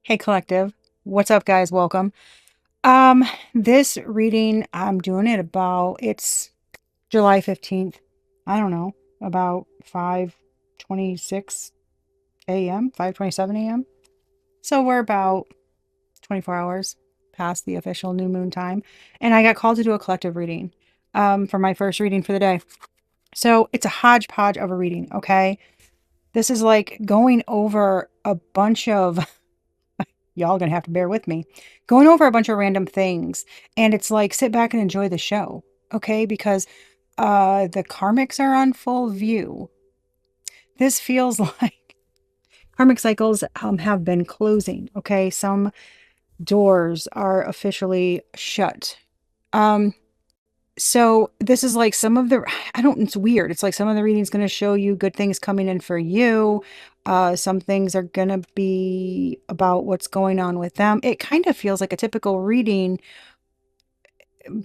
Hey collective, what's up guys? Welcome. This reading I'm doing it about it's July 15th. I don't know, about 5:26 a.m., 5:27 a.m. So we're about 24 hours past the official new moon time, and I got called to do a collective reading for my first reading for the day. So it's a hodgepodge of a reading, okay? This is like going over a bunch of y'all gonna have to bear with me. Going over a bunch of random things, and it's like sit back and enjoy the show, okay? Because the karmics are on full view. This feels like karmic cycles have been closing, okay? Some doors are officially shut. Um, so this is like some of the I don't it's weird. It's like some of the readings going to show you good things coming in for you. Some things are going to be about what's going on with them. It kind of feels like a typical reading,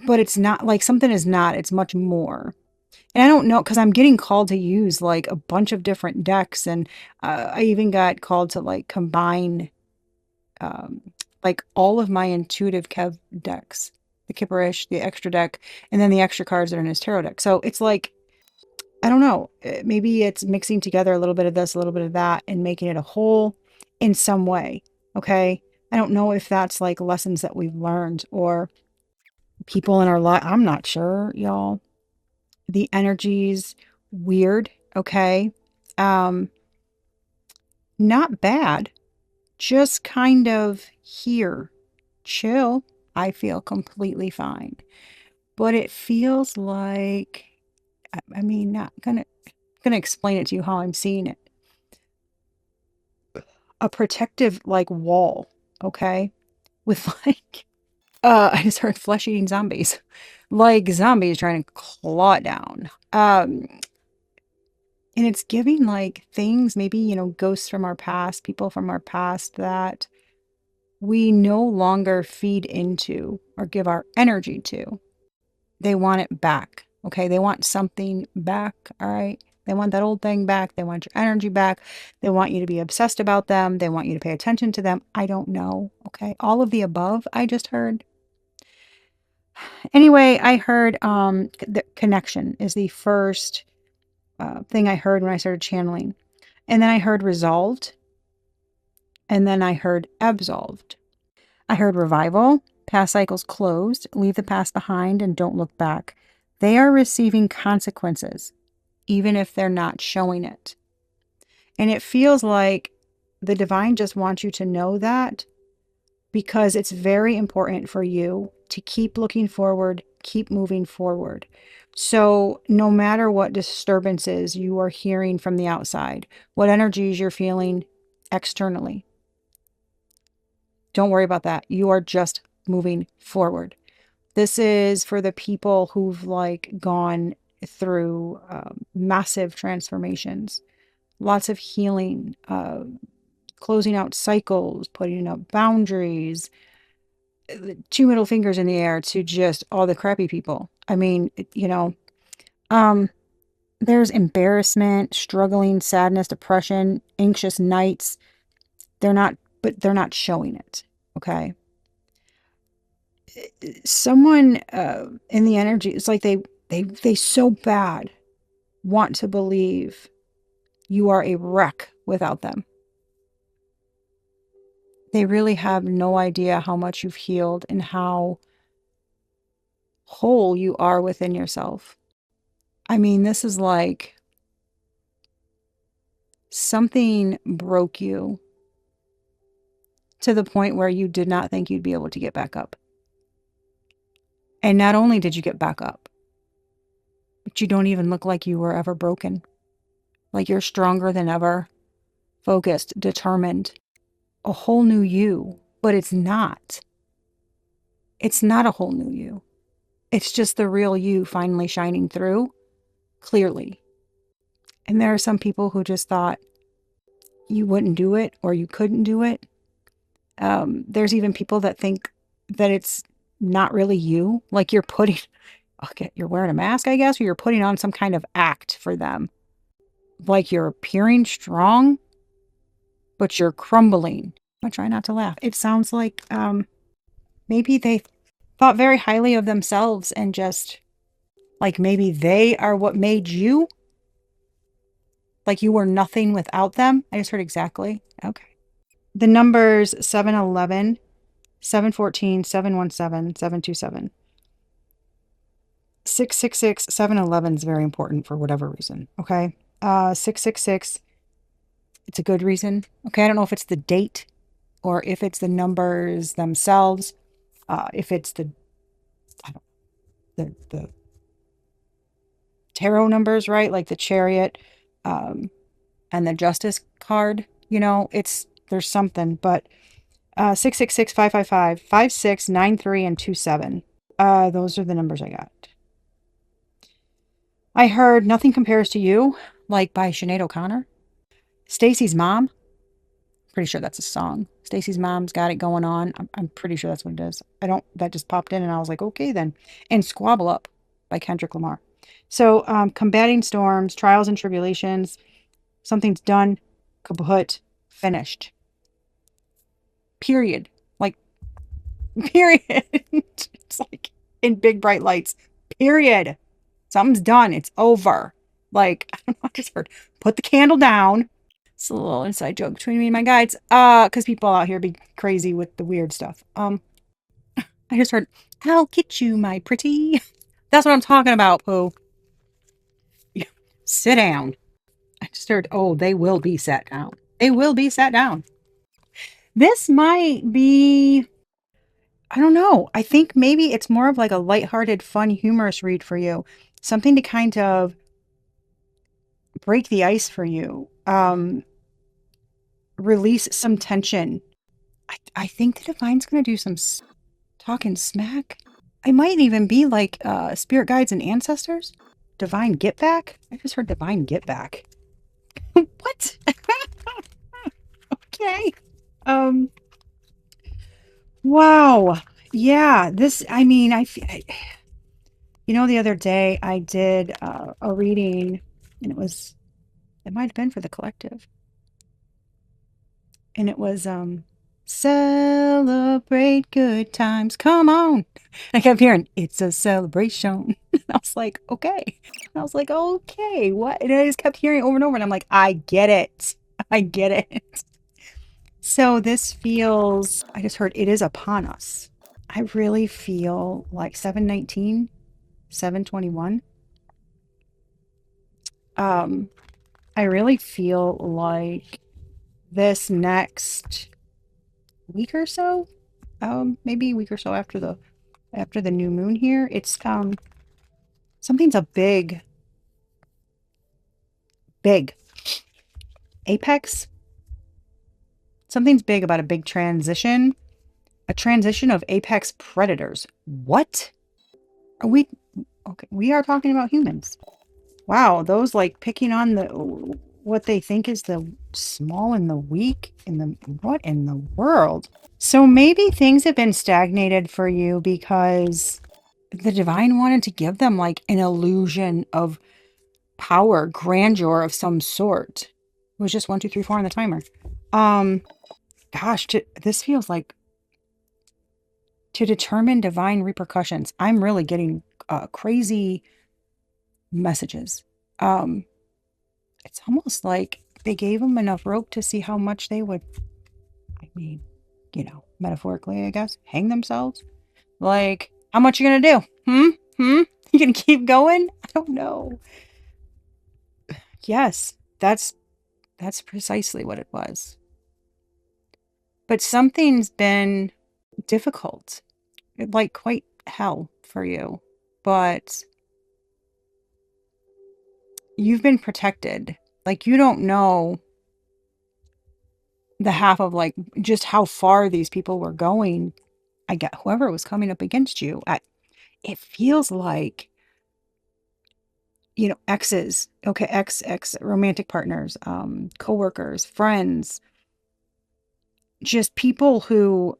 but it's not like something is not. It's much more. And I don't know because I'm getting called to use like a bunch of different decks, and I even got called to like combine um, like all of my intuitive Kev decks, the Kipperish, the extra deck, and then the extra cards that are in his tarot deck. So it's like, I don't know, maybe it's mixing together a little bit of this, a little bit of that, and making it a whole in some way. Okay. I don't know if that's like lessons that we've learned or people in our life. I'm not sure, y'all. The energy's weird. Okay. Um, Not bad, just kind of here. Chill. I feel completely fine. But it feels like, I mean, not gonna explain it to you how I'm seeing it. A protective like wall, okay? With like I just heard flesh-eating zombies. Like zombies trying to claw it down. And it's giving like things, maybe, ghosts from our past, people from our past that we no longer feed into or give our energy to. They want it back. Okay. They want something back. All right. They want that old thing back. They want your energy back. They want you to be obsessed about them. They want you to pay attention to them. I don't know. Okay. All of the above, I just heard. Anyway, I heard the connection is the first thing I heard when I started channeling. And then I heard resolved. And then I heard absolved. I heard revival, past cycles closed, leave the past behind and don't look back. They are receiving consequences, even if they're not showing it. And it feels like the divine just wants you to know that because it's very important for you to keep looking forward, keep moving forward. So, no matter what disturbances you are hearing from the outside, what energies you're feeling externally, don't worry about that. You are just moving forward. This is for the people who've like gone through massive transformations, lots of healing, closing out cycles, putting up boundaries, two middle fingers in the air to just all the crappy people. I mean, um, there's embarrassment, struggling, sadness, depression, anxious nights. They're not showing it. Okay. Someone in the energy, it's like they so bad want to believe you are a wreck without them. They really have no idea how much you've healed and how whole you are within yourself. I mean, this is like something broke you to the point where you did not think you'd be able to get back up. And not only did you get back up, but you don't even look like you were ever broken. Like you're stronger than ever, focused, determined, a whole new you, but it's not. It's not a whole new you. It's just the real you finally shining through clearly. And there are some people who just thought you wouldn't do it or you couldn't do it. There's even people that think that it's not really you. Like you're putting, okay, you're wearing a mask, I guess, or you're putting on some kind of act for them. Like you're appearing strong. but you're crumbling. I try not to laugh. It sounds like maybe they thought very highly of themselves and just like maybe they are what made you, like you were nothing without them. I just heard exactly. Okay. The numbers 711, 714, 717, 727. 666, 711 is very important for whatever reason. Okay. 666, it's a good reason. Okay. I don't know if it's the date or if it's the numbers themselves, if it's I don't, the tarot numbers, right? Like the chariot, and the justice card, there's something, but 666, 555, 5693, and 27. Those are the numbers I got. I heard Nothing Compares to You, like by Sinead O'Connor. Stacy's Mom. Pretty sure that's a song. Stacy's Mom's Got It Going On. I'm pretty sure that's what it is. That just popped in and I was like, okay then. And Squabble Up by Kendrick Lamar. So, combating storms, trials and tribulations, something's done, kaput, finished. Period. Like, period. It's like in big bright lights. Period. Something's done. It's over. Like, I don't know, I just heard, put the candle down. It's a little inside joke between me and my guides. Because people out here be crazy with the weird stuff. I just heard, I'll get you, my pretty. That's what I'm talking about, Pooh. Sit down. I just heard, oh, they will be sat down. They will be sat down. This might be, I don't know. I think maybe it's more of like a lighthearted, fun, humorous read for you. Something to kind of break the ice for you. Release some tension. I think the divine's going to do some talking smack. I might even be like spirit guides and ancestors. Divine get back? I just heard divine get back. What? Okay. Wow. Yeah, the other day I did a reading and it might have been for the collective. And it was celebrate good times. Come on. And I kept hearing, it's a celebration. And I was like, okay. And I was like, okay, what? And I just kept hearing it over and over. And I'm like, I get it. I get it. So this feels, I just heard it is upon us. I really feel like 719, 721. I really feel like this next week or so, maybe a week or so after the new moon here, it's something's a big apex. Something's big about a big transition, a transition of apex predators. What are we? Okay, we are talking about humans. Wow, those like picking on what they think is the small and the weak in the what in the world? So maybe things have been stagnated for you because the divine wanted to give them like an illusion of power, grandeur of some sort. It was just 1, 2, 3, 4 on the timer. Gosh, this feels like to determine divine repercussions. I'm really getting crazy messages. It's almost like they gave them enough rope to see how much they would, I mean, metaphorically, I guess, hang themselves. Like, how much you gonna do? You gonna keep going? I don't know. Yes, that's precisely what it was. But something's been difficult, like quite hell for you. But you've been protected. Like, you don't know the half of like just how far these people were going. I get whoever was coming up against you. It feels like, exes, okay, ex romantic partners, coworkers, friends, just people who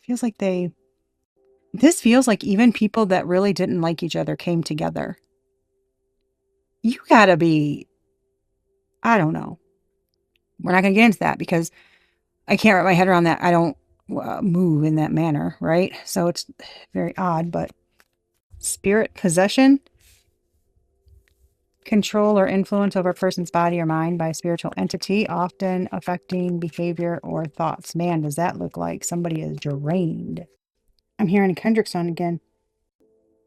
feels like this feels like even people that really didn't like each other came together. You gotta be, I don't know. we're not going to get into that because I can't wrap my head around that. I don't move in that manner, right? So it's very odd, but spirit possession, control or influence over a person's body or mind by a spiritual entity, often affecting behavior or thoughts. Man, does that look like somebody is drained? I'm hearing a Kendrick song again.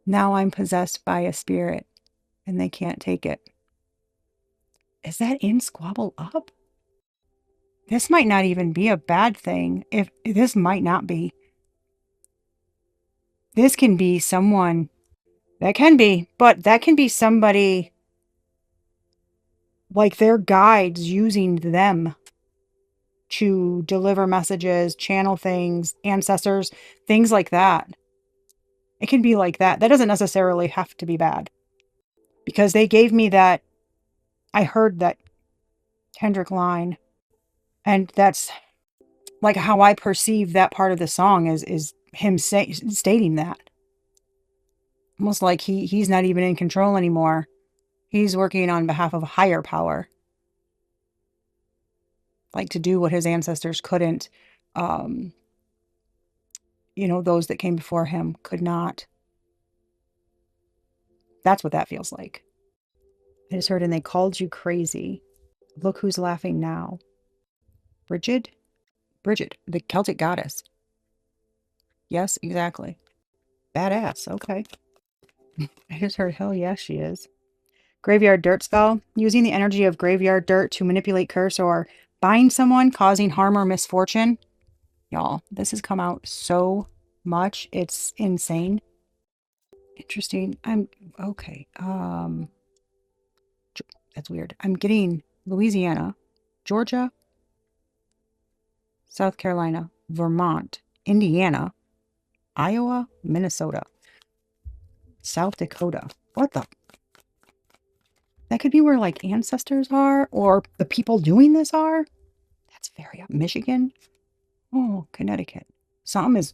Now I'm possessed by a spirit and they can't take it. Is that in Squabble Up? This might not even be a bad thing. If this might not be. This can be someone that can be, but that can be somebody like their guides using them to deliver messages, channel things, ancestors, things like that. It can be like that. That doesn't necessarily have to be bad because they gave me that. I heard that Kendrick line, and that's like how I perceive that part of the song is him stating that. Almost like he's not even in control anymore. He's working on behalf of a higher power. Like to do what his ancestors couldn't. Um, those that came before him could not. That's what that feels like. I just heard, and they called you crazy. Look who's laughing now. Bridget? Bridget, the Celtic goddess. Yes, exactly. Badass. Okay. I just heard, hell yes, she is. Graveyard dirt spell. Using the energy of graveyard dirt to manipulate, curse, or bind someone, causing harm or misfortune. Y'all, this has come out so much. It's insane. Interesting. Okay. That's weird. I'm getting Louisiana, Georgia, South Carolina, Vermont, Indiana, Iowa, Minnesota, South Dakota. What the? That could be where like ancestors are or the people doing this are. That's very up. Michigan. Oh, Connecticut. Something is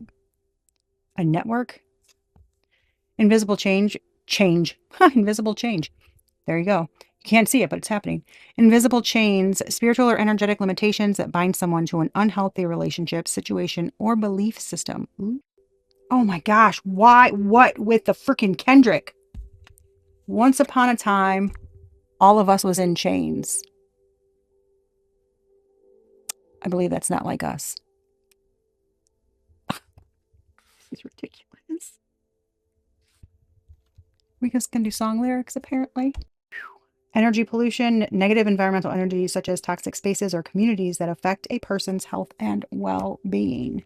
a network. Invisible change. Change. Invisible change. There you go. You can't see it, but it's happening. Invisible chains, spiritual or energetic limitations that bind someone to an unhealthy relationship, situation, or belief system. Ooh. Oh my gosh. Why? What with the freaking Kendrick? Once upon a time, all of us was in chains. I believe that's not like us. It's ridiculous. We just can do song lyrics, apparently. Energy pollution, negative environmental energy such as toxic spaces or communities that affect a person's health and well-being.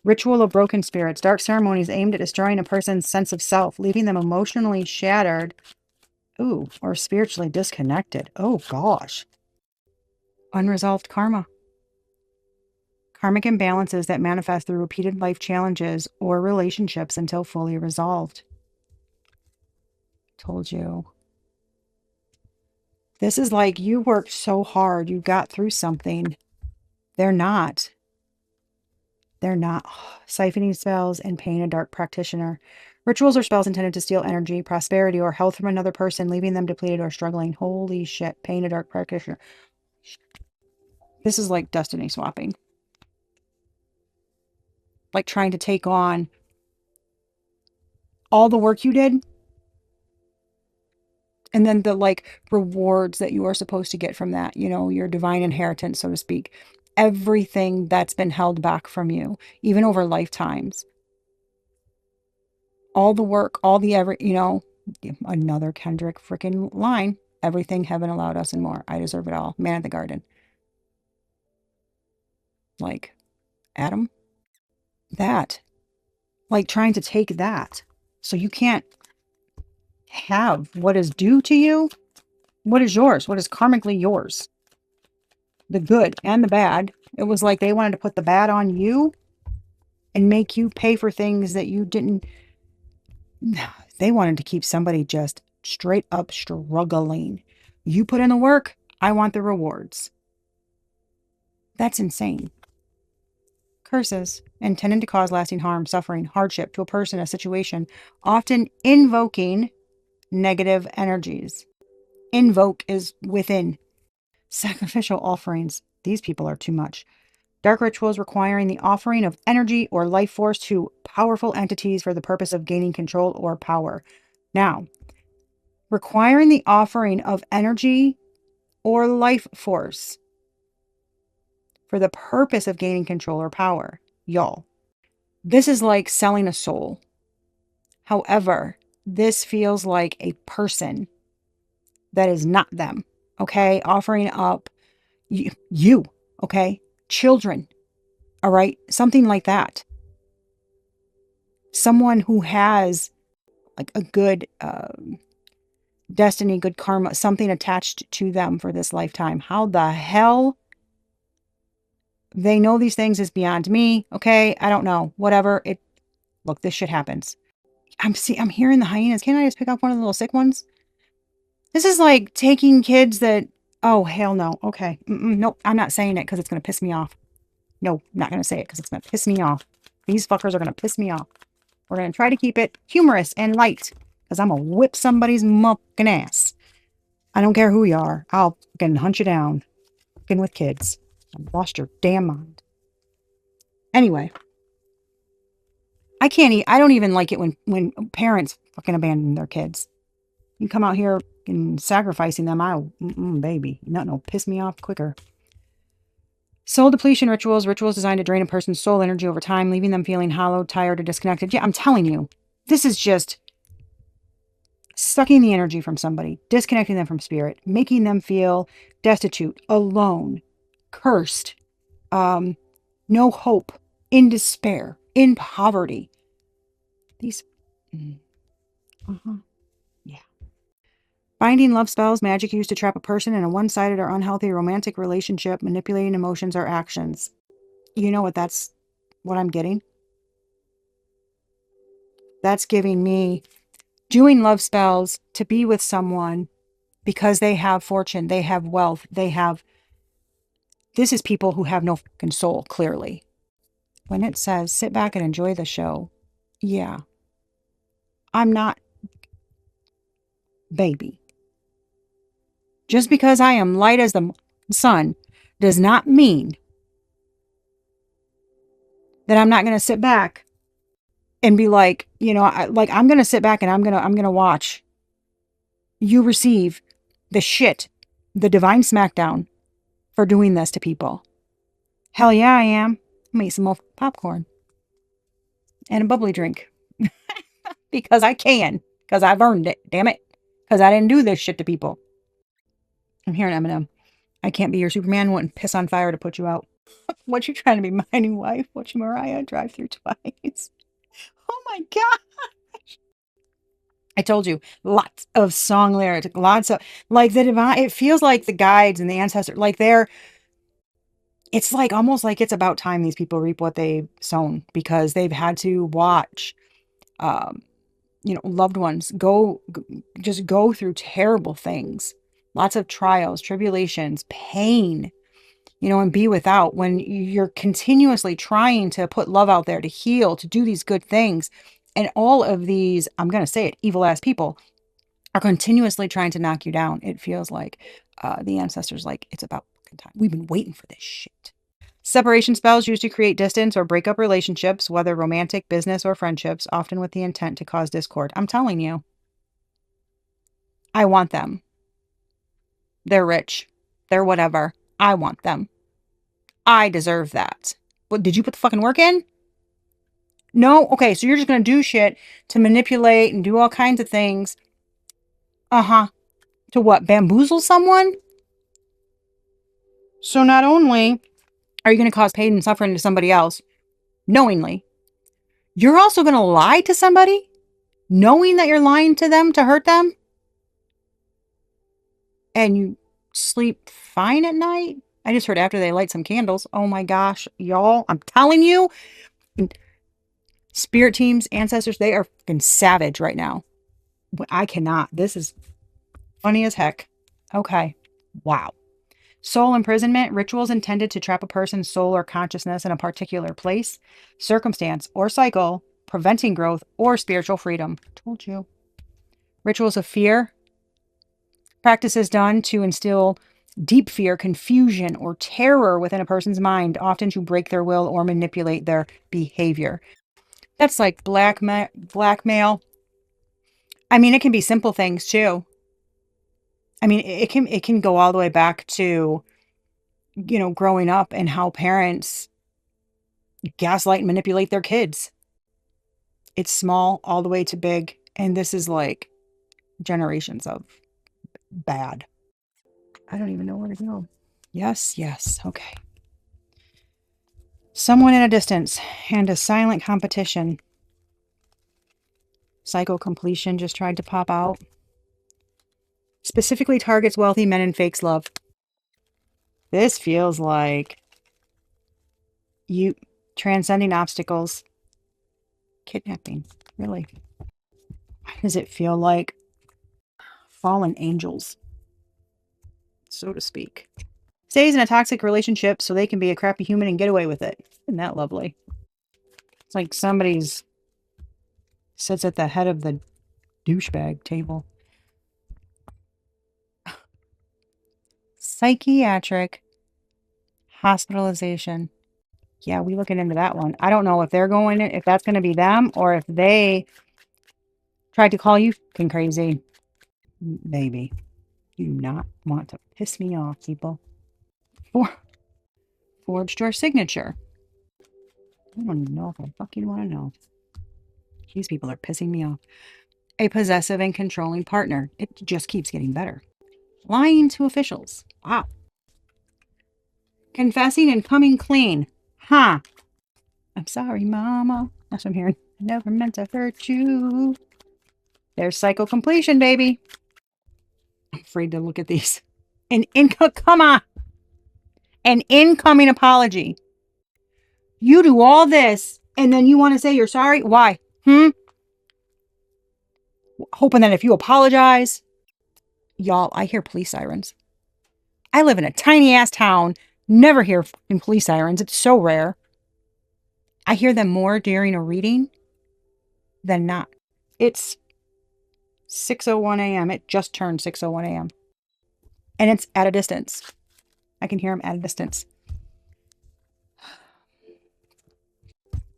Ritual of broken spirits, dark ceremonies aimed at destroying a person's sense of self, leaving them emotionally shattered, or spiritually disconnected. Oh gosh. Unresolved karma. Karmic imbalances that manifest through repeated life challenges or relationships until fully resolved. Told you. This is like you worked so hard, you got through something. They're not. They're not. Siphoning spells and paying a dark practitioner. Rituals or spells intended to steal energy, prosperity, or health from another person, leaving them depleted or struggling. Holy shit. Paying a dark practitioner. This is like destiny swapping. Like trying to take on all the work you did and then the like rewards that you are supposed to get from that, your divine inheritance, so to speak. Everything that's been held back from you, even over lifetimes. All the work, all the another Kendrick freaking line. Everything heaven allowed us and more. I deserve it all. Man of the garden. Like Adam. That. Like trying to take that. So you can't have what is due to you. What is yours? What is karmically yours? The good and the bad. It was like they wanted to put the bad on you and make you pay for things that you didn't. They wanted to keep somebody just straight up struggling. You put in the work, I want the rewards. That's insane. Curses, intended to cause lasting harm, suffering, hardship to a person, a situation, often invoking negative energies. Invoke is within. Sacrificial offerings, these people are too much. Dark rituals requiring the offering of energy or life force to powerful entities for the purpose of gaining control or power. Now, requiring the offering of energy or life force for the purpose of gaining control or power. Y'all, this is like selling a soul. However, this feels like a person that is not them, okay? Offering up you, okay? Children, all right? Something like that. Someone who has like a good destiny, good karma, something attached to them for this lifetime. How the hell they know these things is beyond me, okay? I don't know. Whatever. Look, this shit happens. I'm hearing the hyenas. Can't I just pick up one of the little sick ones? This is like taking kids that, oh, hell no. Okay. Nope. I'm not saying it because it's going to piss me off. No, I'm not going to say it because it's going to piss me off. These fuckers are going to piss me off. We're going to try to keep it humorous and light because I'm going to whip somebody's mucking ass. I don't care who you are. I'll fucking hunt you down. Fucking with kids. I've lost your damn mind. Anyway. I don't even like it when parents fucking abandon their kids. You come out here and sacrificing them, baby. Nothing will piss me off quicker. Soul depletion rituals designed to drain a person's soul energy over time, leaving them feeling hollow, tired, or disconnected. Yeah, I'm telling you, this is just sucking the energy from somebody, disconnecting them from spirit, making them feel destitute, alone, cursed, no hope, in despair, in poverty. These, yeah. Binding love spells, magic used to trap a person in a one-sided or unhealthy romantic relationship, manipulating emotions or actions. You know what I'm getting? That's giving me doing love spells to be with someone because they have fortune, they have wealth, this is people who have no fucking soul, clearly. When it says, sit back and enjoy the show, yeah, I'm not baby. Just because I am light as the sun does not mean that I'm not going to sit back and be like, I'm going to sit back and I'm going to watch you receive the shit, the divine smackdown for doing this to people. Hell yeah, I am. I'm going to eat some more popcorn and a bubbly drink because I can, because I've earned it, damn it, because I didn't do this shit to people. I'm hearing Eminem. I can't be your Superman, wouldn't piss on fire to put you out. What you trying to be, my new wife? What you, Mariah? Drive through twice. Oh my God. I told you, lots of song lyrics, lots of, like the divine, it feels like the guides and the ancestors, like it's like almost like it's about time these people reap what they've sown because they've had to watch, loved ones just go through terrible things, lots of trials, tribulations, pain, and be without when you're continuously trying to put love out there, to heal, to do these good things. And all of these, I'm going to say it, evil ass people are continuously trying to knock you down. It feels like the ancestors, like, it's about time. We've been waiting for this shit. Separation spells used to create distance or break up relationships, whether romantic, business, or friendships, often with the intent to cause discord. I'm telling you, I want them. They're rich. They're whatever. I want them. I deserve that. What, did you put the fucking work in? No? Okay, so you're just going to do shit to manipulate and do all kinds of things. To what? Bamboozle someone? So not only are you going to cause pain and suffering to somebody else, knowingly, you're also going to lie to somebody, knowing that you're lying to them to hurt them, and you sleep fine at night? I just heard after they light some candles. Oh my gosh, y'all, I'm telling you, spirit teams, ancestors, they are fucking savage right now. I cannot. This is funny as heck. Okay. Wow. Soul imprisonment, rituals intended to trap a person's soul or consciousness in a particular place, circumstance, or cycle, preventing growth or spiritual freedom. Told you. Rituals of fear, practices done to instill deep fear, confusion, or terror within a person's mind, often to break their will or manipulate their behavior. That's like blackmail. I mean, it can be simple things too. I mean, it can go all the way back to, growing up and how parents gaslight and manipulate their kids. It's small all the way to big, and this is like generations of bad. I don't even know where to go. Yes, yes. Okay. Someone in a distance and a silent competition. Psycho completion just tried to pop out. Specifically targets wealthy men and fakes love. This feels like you transcending obstacles. Kidnapping. Really? Why does it feel like fallen angels, so to speak? Stays in a toxic relationship so they can be a crappy human and get away with it. Isn't that lovely? It's like somebody's sits at the head of the douchebag table. Psychiatric hospitalization. Yeah, we looking into that one. I don't know if if that's going to be them or if they tried to call you fucking crazy. Maybe. You do not want to piss me off, people. Forged your signature. I don't even know if I fucking want to know. These people are pissing me off. A possessive and controlling partner. It just keeps getting better. Lying to officials. Wow. Confessing and coming clean. Huh. I'm sorry, mama. That's what I'm hearing. I never meant to hurt you. There's cycle completion, baby. I'm afraid to look at these. Come on. An incoming apology. You do all this, and then you want to say you're sorry? Why? Hoping that if you apologize. Y'all, I hear police sirens. I live in a tiny ass town. Never hear police sirens. It's so rare. I hear them more during a reading than not. It's 6:01 a.m. It just turned 6:01 a.m. And it's at a distance. I can hear them at a distance.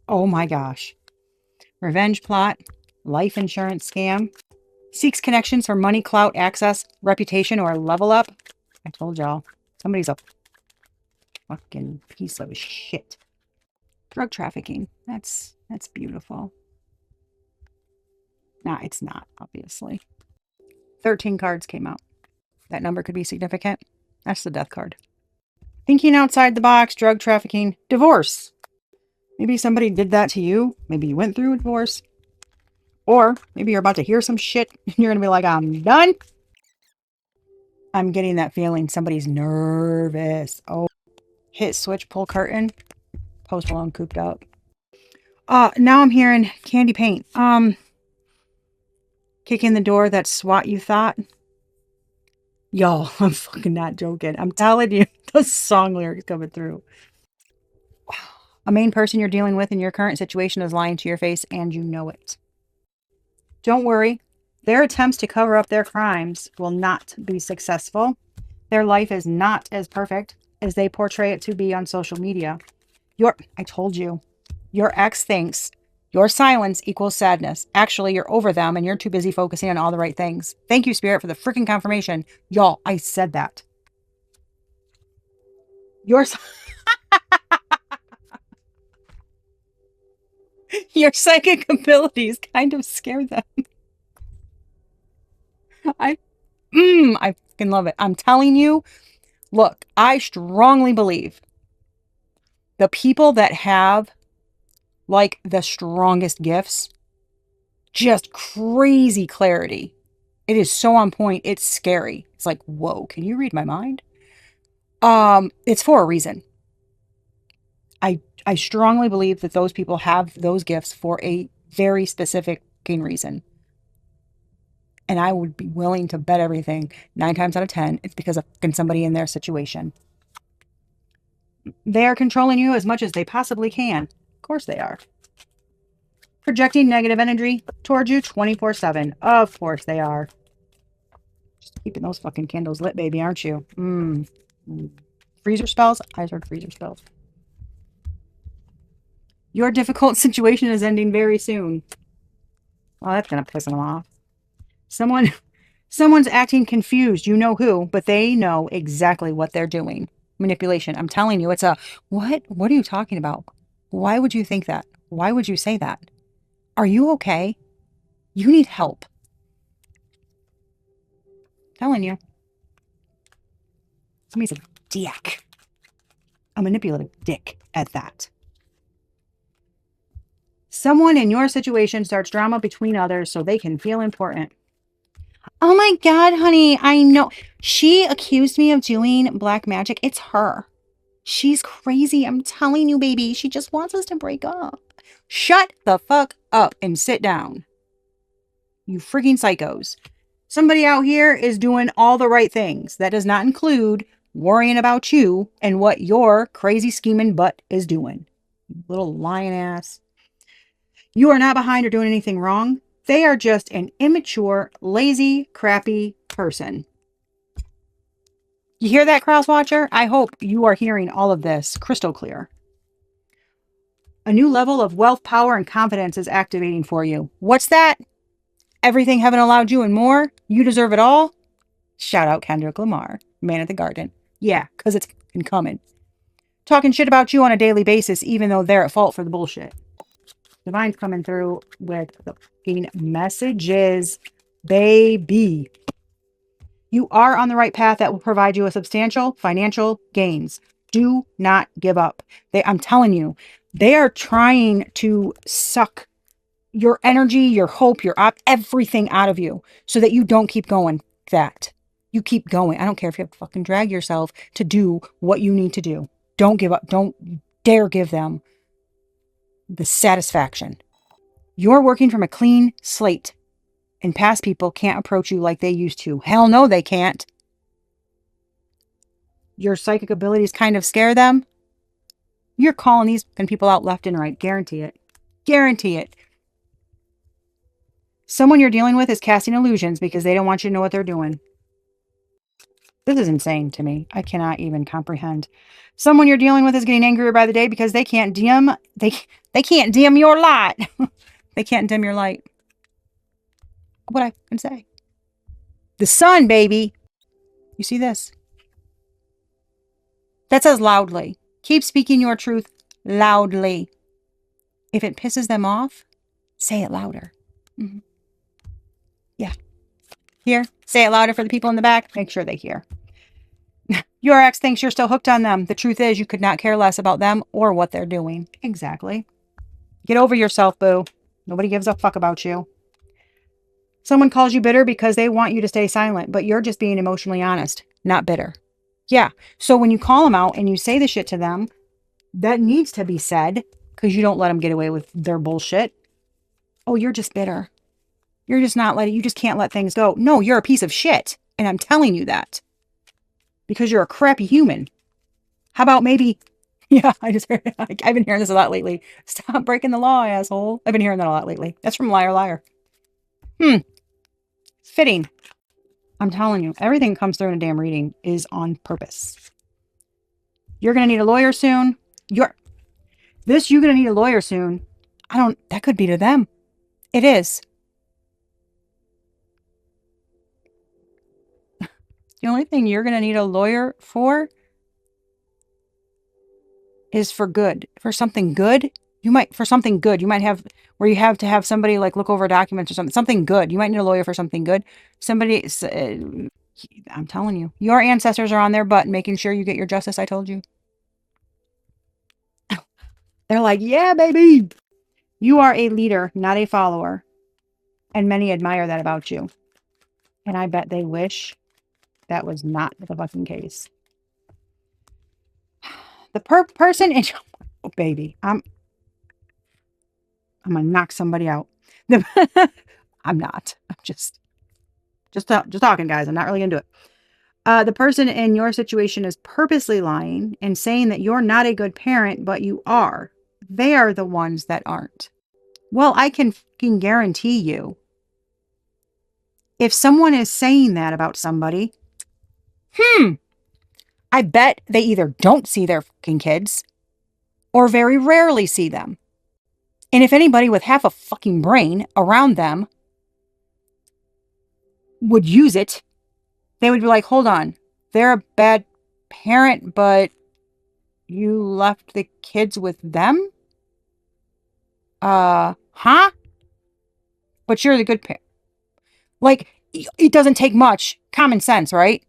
Oh my gosh. Revenge plot, life insurance scam, seeks connections for money, clout, access, reputation, or level up. I told y'all, somebody's a fucking piece of shit. Drug trafficking. That's beautiful. Nah, it's not, obviously. 13 cards came out. That number could be significant. That's the death card. Thinking outside the box, drug trafficking, divorce. Maybe somebody did that to you. Maybe you went through a divorce. Or maybe you're about to hear some shit and you're going to be like, I'm done. I'm getting that feeling somebody's nervous. Oh, hit switch, pull curtain. Post Malone cooped up. Now I'm hearing candy paint. Kick in the door, that SWAT you thought. Y'all, I'm fucking not joking. I'm telling you, those song lyrics coming through. A main person you're dealing with in your current situation is lying to your face and you know it. Don't worry. Their attempts to cover up their crimes will not be successful. Their life is not as perfect as they portray it to be on social media. I told you, your ex thinks your silence equals sadness. Actually, you're over them and you're too busy focusing on all the right things. Thank you, Spirit, for the freaking confirmation. Y'all, I said that. Your psychic abilities kind of scare them. I fucking love it. I'm telling you, look, I strongly believe the people that have like the strongest gifts, just crazy clarity. It is so on point. It's scary. It's like, whoa, can you read my mind? It's for a reason. I strongly believe that those people have those gifts for a very specific reason. And I would be willing to bet everything 9 times out of 10, it's because of somebody in their situation. They are controlling you as much as they possibly can. Of course they are. Projecting negative energy towards you 24/7. Of course they are. Just keeping those fucking candles lit, baby, aren't you? Freezer spells? I heard freezer spells. Your difficult situation is ending very soon. Well, that's gonna piss them off. Someone's acting confused. You know who, but they know exactly what they're doing. Manipulation. I'm telling you, it's a what? What are you talking about? Why would you think that? Why would you say that? Are you okay? You need help. Telling you. Somebody's a dick. A manipulative dick at that. Someone in your situation starts drama between others so they can feel important. Oh my God, honey, I know. She accused me of doing black magic. It's her. She's crazy. I'm telling you, baby. She just wants us to break up. Shut the fuck up and sit down. You freaking psychos. Somebody out here is doing all the right things. That does not include worrying about you and what your crazy scheming butt is doing. Little lion ass. You are not behind or doing anything wrong. They are just an immature, lazy, crappy person. You hear that, cross watcher? I hope you are hearing all of this crystal clear. A new level of wealth, power, and confidence is activating for you. What's that? Everything heaven allowed you and more? You deserve it all? Shout out Kendrick Lamar, Man at the Garden. Yeah, because it's coming. Talking shit about you on a daily basis, even though they're at fault for the bullshit. Divine's coming through with the fucking messages, baby. You are on the right path that will provide you with substantial financial gains. Do not give up. I'm telling you, they are trying to suck your energy, your hope, everything out of you so that you don't keep going that. You keep going. I don't care if you have to fucking drag yourself to do what you need to do. Don't give up. Don't dare give them the satisfaction. You're working from a clean slate, and past people can't approach you like they used to. Hell no, they can't. Your psychic abilities kind of scare them. You're calling these people out left and right. Guarantee it. Guarantee it. Someone you're dealing with is casting illusions because they don't want you to know what they're doing. This is insane to me. I cannot even comprehend. Someone you're dealing with is getting angrier by the day because they can't dim your light. They can't dim your light. What I can say. The sun, baby. You see this? That says loudly. Keep speaking your truth loudly. If it pisses them off, say it louder. Mm-hmm. Yeah. Here, say it louder for the people in the back. Make sure they hear. Your ex thinks you're still hooked on them. The truth is you could not care less about them or what they're doing. Exactly. Get over yourself, boo. Nobody gives a fuck about you. Someone calls you bitter because they want you to stay silent, but you're just being emotionally honest, not bitter. Yeah. So when you call them out and you say the shit to them, that needs to be said because you don't let them get away with their bullshit. Oh, you're just bitter. You're just you just can't let things go. No, you're a piece of shit. And I'm telling you that. Because you're a crappy human. How about maybe, yeah, I've been hearing this a lot lately. Stop breaking the law, asshole. I've been hearing that a lot lately. That's from Liar Liar. Fitting. I'm telling you, everything that comes through in a damn reading is on purpose. You're going to need a lawyer soon. You're going to need a lawyer soon. That could be to them. It is. The only thing you're going to need a lawyer for is for good. For something good. You might have where you have to have somebody like look over documents or something. Something good. You might need a lawyer for something good. I'm telling you, your ancestors are on their butt making sure you get your justice. I told you. They're like, yeah, baby. You are a leader, not a follower. And many admire that about you. And I bet they wish that was not the fucking case. The person in oh, baby, I'm gonna knock somebody out. I'm not. I'm just talking, guys. I'm not really gonna do it. The person in your situation is purposely lying and saying that you're not a good parent, but you are. They are the ones that aren't. Well, I can fucking guarantee you If someone is saying that about somebody, hmm, I bet they either don't see their fucking kids or very rarely see them. And if anybody with half a fucking brain around them would use it, they would be like, hold on, they're a bad parent, but you left the kids with them? Huh? But you're the good parent. Like, it doesn't take much common sense, right?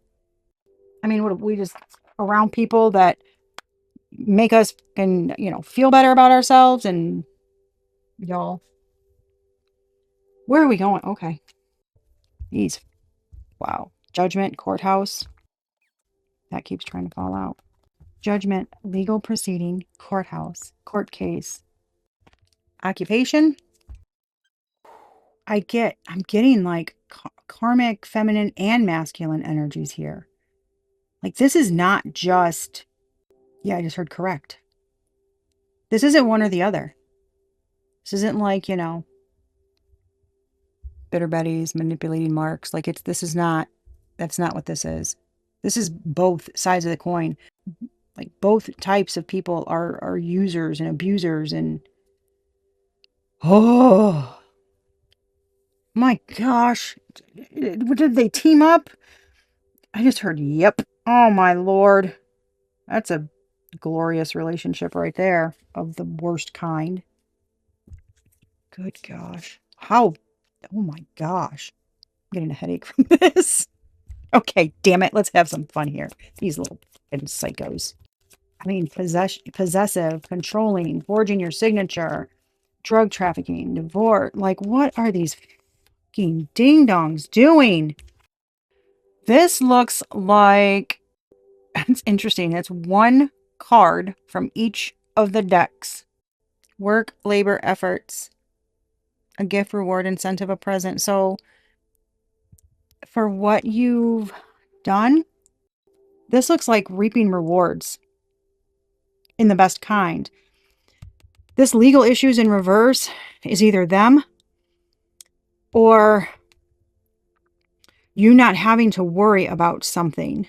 I mean, what we just around people that make us and feel better about ourselves and y'all. Where are we going? Okay. These wow. Judgment, courthouse. That keeps trying to fall out. Judgment, legal proceeding, courthouse, court case. Occupation. I'm getting like karmic feminine and masculine energies here. Like this is not just, yeah, I just heard correct. This isn't one or the other. This isn't like, bitter betties, manipulating marks. Like that's not what this is. This is both sides of the coin. Like both types of people are users and abusers and oh my gosh. Did they team up? I just heard yep. Oh my lord. That's a glorious relationship right there of the worst kind. Good gosh. How oh my gosh. I'm getting a headache from this. Okay, damn it. Let's have some fun here. These little psychos. I mean, possessive, controlling, forging your signature, drug trafficking, divorce. Like, what are these fucking ding dongs doing? This looks like it's interesting. It's one card from each of the decks. Work, labor, efforts, a gift, reward, incentive, a present. So, for what you've done, this looks like reaping rewards in the best kind. This legal issues in reverse is either them or you not having to worry about something.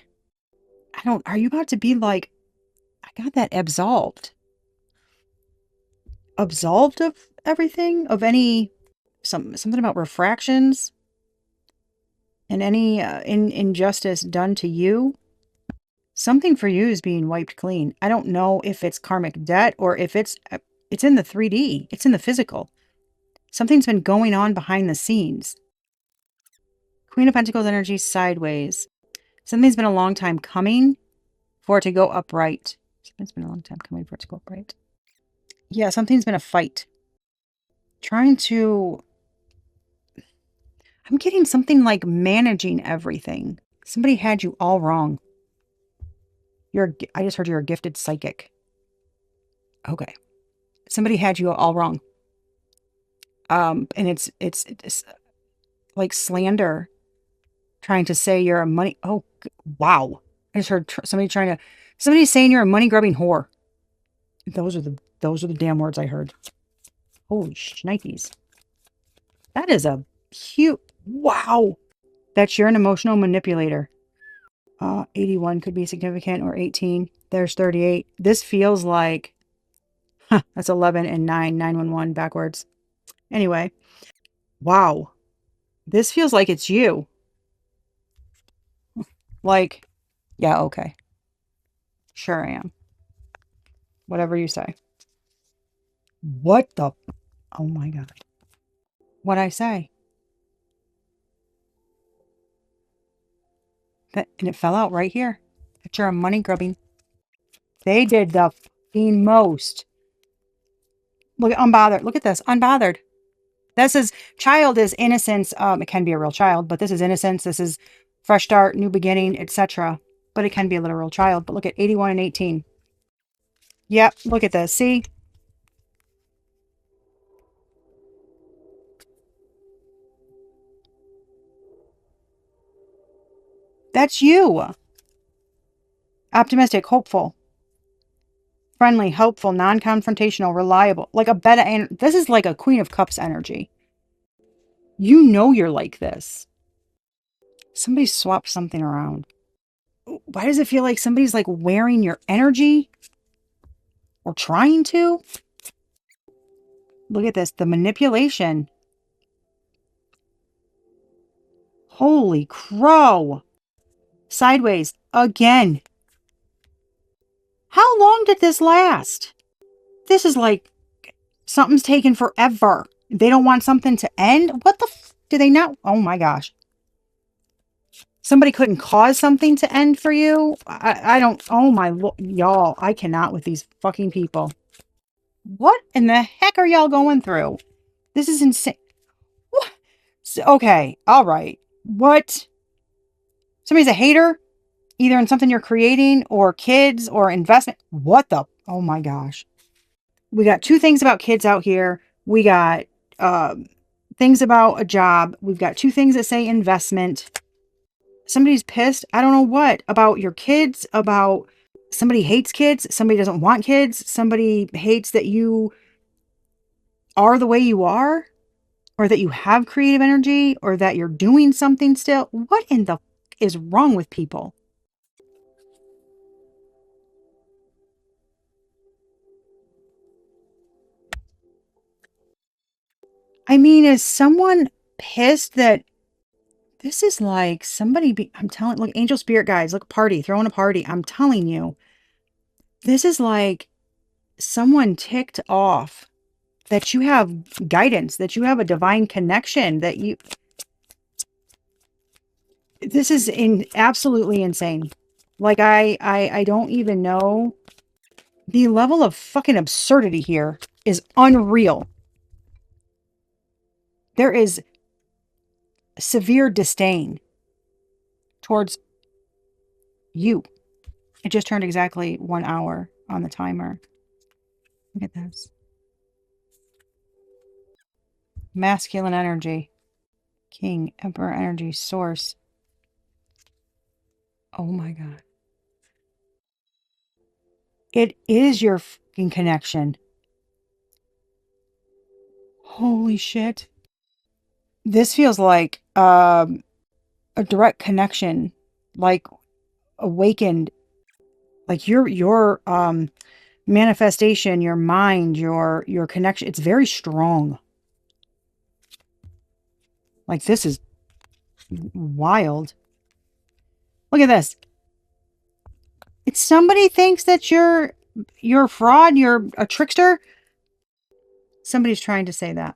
Are you about to be like, I got that absolved? Absolved of everything? Of any, something about refractions and any injustice done to you? Something for you is being wiped clean. I don't know if it's karmic debt or if it's in the 3D. It's in the physical. Something's been going on behind the scenes. Queen of Pentacles energy sideways. Something's been a long time coming for it to go upright. Something's been a long time coming for it to go upright. Yeah, something's been a fight. I'm getting something like managing everything. Somebody had you all wrong. I just heard you're a gifted psychic. Okay. Somebody had you all wrong. And it's like slander, trying to say you're a money. Oh, wow. I just heard somebody's saying you're a money grubbing whore. Those are the damn words I heard. Holy shnikes. That is a cute, wow. That's you're an emotional manipulator. 81 could be significant or 18. There's 38. This feels like, that's 11 and 911 backwards. Anyway, wow. This feels like it's you. Like, yeah, okay. Sure I am. Whatever you say. What the? Oh my God. What'd I say? And it fell out right here. That you're a money grubbing. They did the fucking most. Look at unbothered. Look at this. Unbothered. This is child is innocence. It can be a real child, but this is innocence. This is fresh start, new beginning, etc. But it can be a literal child. But look at 81 and 18. Yep. Look at this. See? That's you. Optimistic, hopeful, friendly, helpful, non-confrontational, reliable. Like a beta. And this is like a Queen of Cups energy. You know you're like this. Somebody swapped something around. Why does it feel like somebody's like wearing your energy or trying to? Look at this. The manipulation. Holy crow. Sideways again. How long did this last? This is like something's taken forever. They don't want something to end? What the do they not? Oh my gosh. Somebody couldn't cause something to end for you? I don't. Oh my. Y'all, I cannot with these fucking people. What in the heck are y'all going through? This is insane. What? Okay. All right. What? Somebody's a hater, either in something you're creating or kids or investment. What the? Oh my gosh. We got two things about kids out here. We got things about a job. We've got two things that say investment. Somebody's pissed. I don't know what about your kids, about somebody hates kids. Somebody doesn't want kids. Somebody hates that you are the way you are, or that you have creative energy, or that you're doing something still. What in the is wrong with people? I mean, is someone pissed that this is like somebody I'm telling, look, angel spirit guys, look, party, throwing a party. I'm telling you, this is like someone ticked off that you have guidance, that you have a divine connection, that you, this is absolutely insane. Like, I don't even know. The level of fucking absurdity here is unreal. There is severe disdain towards you. It just turned exactly 1 hour on the timer. Look at this. Masculine energy. King, Emperor energy, source. Oh my God. It is your fucking connection. Holy shit. This feels like a direct connection, like awakened, like your manifestation, your mind, your connection. It's very strong. Like, this is wild. Look at this. It's somebody thinks that you're a fraud, you're a trickster. Somebody's trying to say that.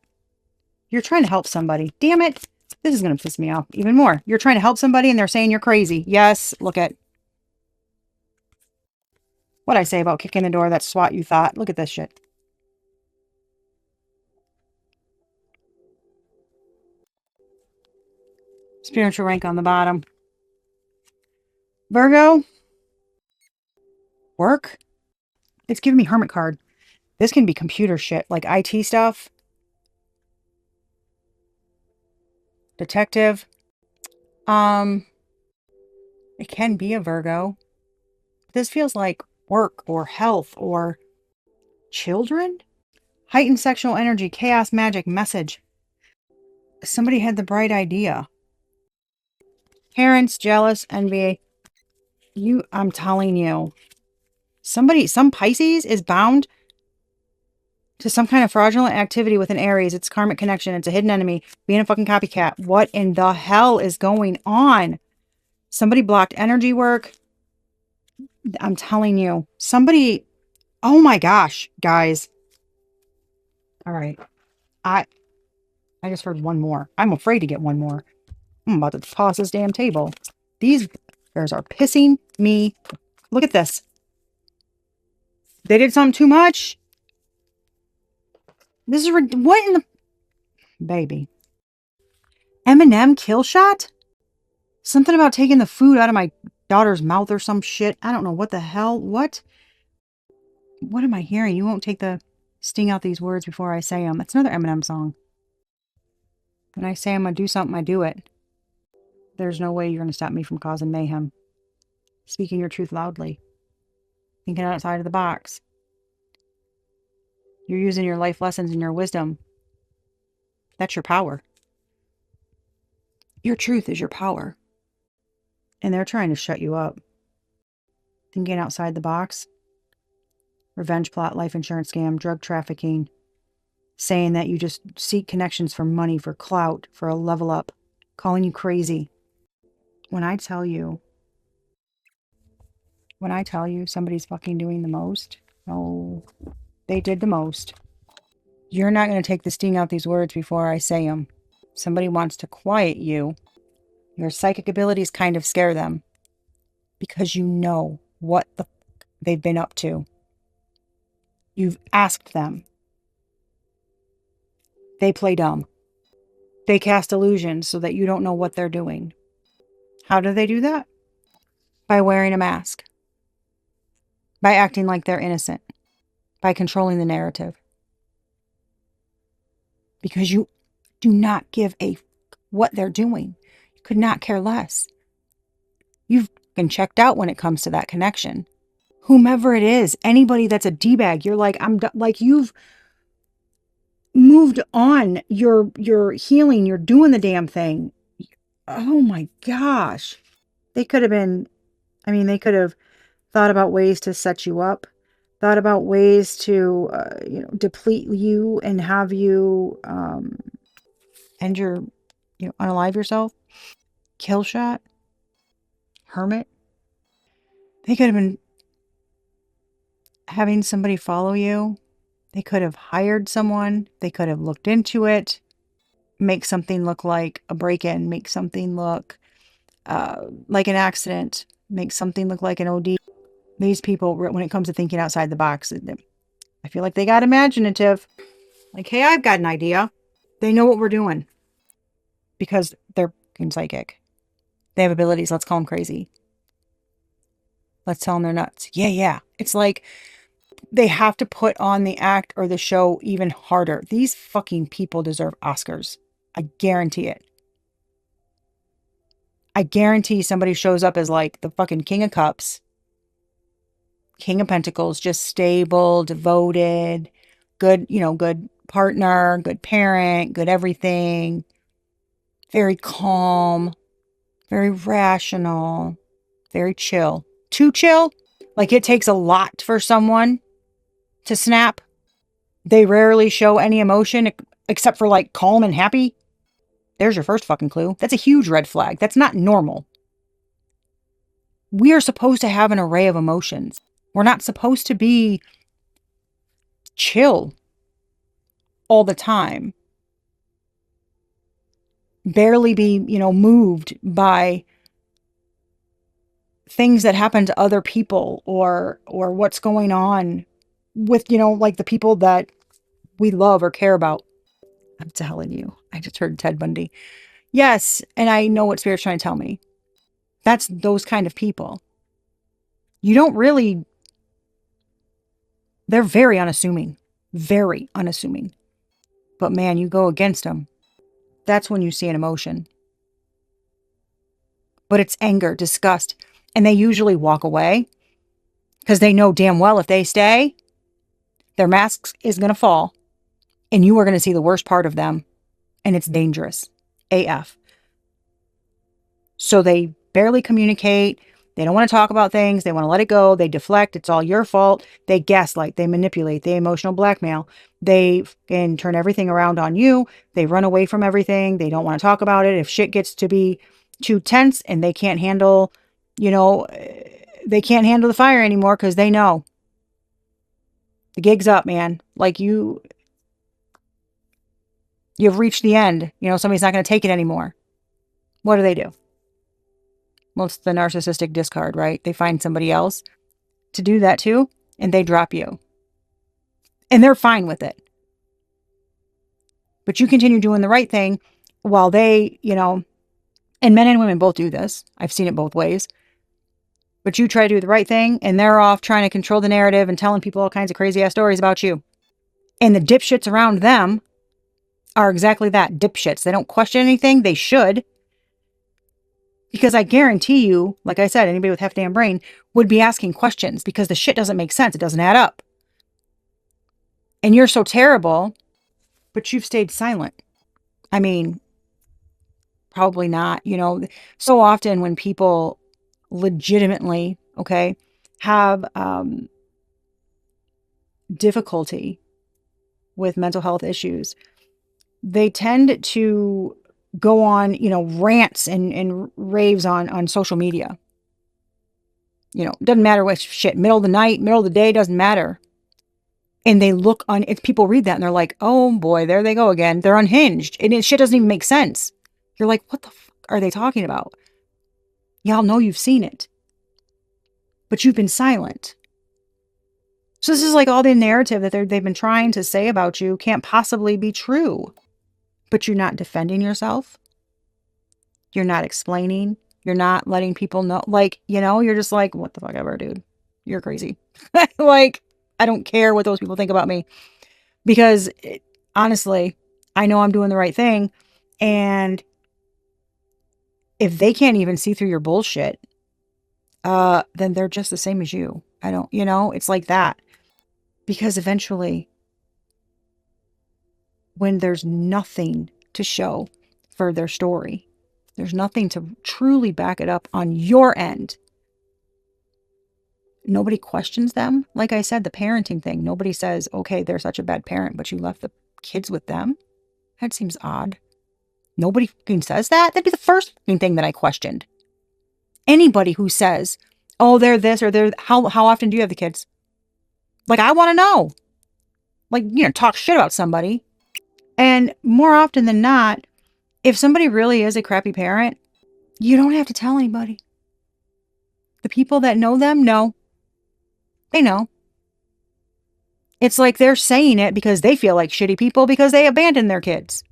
You're trying to help somebody. Damn it. This is going to piss me off even more. You're trying to help somebody and they're saying you're crazy. Yes, look at what I say about kicking the door. That's SWAT you thought. Look at this shit. Spiritual rank on the bottom. Virgo. Work. It's giving me hermit card. This can be computer shit, like IT stuff. Detective. Um, it can be a Virgo. This feels like work or health or children. Heightened sexual energy, chaos, magic, message. Somebody had the bright idea. Parents, jealous, envy. I'm telling you, some Pisces is bound to some kind of fraudulent activity with an Aries. It's karmic connection. It's a hidden enemy. Being a fucking copycat. What in the hell is going on? Somebody blocked energy work. I'm telling you, somebody, oh my gosh, guys. All right. I I just heard one more. I'm afraid to get one more. I'm about to toss this damn table. These bears are pissing me. Look at this. They did something too much. This is what in the baby. M&M kill shot? Something about taking the food out of my daughter's mouth or some shit. I don't know what the hell. What? What am I hearing? You won't take the sting out these words before I say them. It's another M&M song. When I say I'm gonna do something, I do it. There's no way you're gonna stop me from causing mayhem. Speaking your truth loudly. Thinking outside of the box. You're using your life lessons and your wisdom. That's your power. Your truth is your power. And they're trying to shut you up. Thinking outside the box. Revenge plot, life insurance scam, drug trafficking. Saying that you just seek connections for money, for clout, for a level up. Calling you crazy. When I tell you somebody's fucking doing the most, oh, they did the most. You're not going to take the sting out these words before I say them. Somebody wants to quiet you. Your psychic abilities kind of scare them because you know what the fuck they've been up to. You've asked them. They play dumb. They cast illusions so that you don't know what they're doing. How do they do that? By wearing a mask. By acting like they're innocent. By controlling the narrative. Because you do not give a what they're doing. You could not care less. You've been checked out when it comes to that connection. Whomever it is, anybody that's a D-bag, you're like, like you've moved on. You're healing. You're doing the damn thing. Oh my gosh. They could have been, they could have thought about ways to set you up, thought about ways to, deplete you and have you end your, unalive yourself. Kill shot. Hermit. They could have been having somebody follow you. They could have hired someone. They could have looked into it. Make something look like a break-in. Make something look like an accident. Make something look like an OD. These people, when it comes to thinking outside the box, I feel like they got imaginative. Like, hey, I've got an idea. They know what we're doing because they're psychic. They have abilities. Let's call them crazy. Let's tell them they're nuts. Yeah. It's like they have to put on the act or the show even harder. These fucking people deserve Oscars. I guarantee it. I guarantee somebody shows up as like the fucking King of Cups, King of Pentacles, just stable, devoted, good, good partner, good parent, good everything, very calm, very rational, very chill. Too chill? Like it takes a lot for someone to snap. They rarely show any emotion except for like calm and happy. There's your first fucking clue. That's a huge red flag. That's not normal. We are supposed to have an array of emotions. We're not supposed to be chill all the time. Barely be, moved by things that happen to other people or what's going on with, like the people that we love or care about. I'm telling you, I just heard Ted Bundy. Yes, and I know what Spirit's trying to tell me. That's those kind of people. You don't really, they're very unassuming. Very unassuming. But man, you go against them. That's when you see an emotion. But it's anger, disgust. And they usually walk away because they know damn well if they stay, their mask is going to fall and you are going to see the worst part of them. And it's dangerous. AF. So they barely communicate. They don't want to talk about things. They want to let it go. They deflect. It's all your fault. They gaslight. They manipulate. They emotional blackmail. They can turn everything around on you. They run away from everything. They don't want to talk about it. If shit gets to be too tense and they can't handle, they can't handle the fire anymore because they know the gig's up, man. Like you've reached the end. Somebody's not going to take it anymore. What do? Well, it's the narcissistic discard, right? They find somebody else to do that too, and they drop you. And they're fine with it. But you continue doing the right thing while they, and men and women both do this. I've seen it both ways. But you try to do the right thing, and they're off trying to control the narrative and telling people all kinds of crazy ass stories about you. And the dipshits around them are exactly that, dipshits. They don't question anything. They should. Because I guarantee you, like I said, anybody with half damn brain would be asking questions because the shit doesn't make sense. It doesn't add up. And you're so terrible, but you've stayed silent. Probably not. So often when people legitimately, okay, have difficulty with mental health issues, they tend to go on, rants and raves on social media. Doesn't matter what shit, middle of the night, middle of the day, doesn't matter. And they look on it, people read that and they're like, oh boy, there they go again. They're unhinged. And shit doesn't even make sense. You're like, what the fuck are they talking about? Y'all know you've seen it, but you've been silent. So this is like all the narrative that they've been trying to say about you can't possibly be true. But you're not defending yourself. You're not explaining. You're not letting people know. Like, you're just like, what the fuck ever, dude. You're crazy. Like, I don't care what those people think about me. Because honestly, I know I'm doing the right thing. And if they can't even see through your bullshit, then they're just the same as you. I don't, it's like that. Because eventually, when there's nothing to show for their story, there's nothing to truly back it up on your end. Nobody questions them. Like I said, the parenting thing, nobody says, okay, they're such a bad parent, but you left the kids with them. That seems odd. Nobody fucking says that. That'd be the first thing that I questioned. Anybody who says, oh, they're this or they're, how often do you have the kids? Like, I want to know. Like, talk shit about somebody. And more often than not, if somebody really is a crappy parent, you don't have to tell anybody. The people that know them know. They know. It's like they're saying it because they feel like shitty people because they abandoned their kids.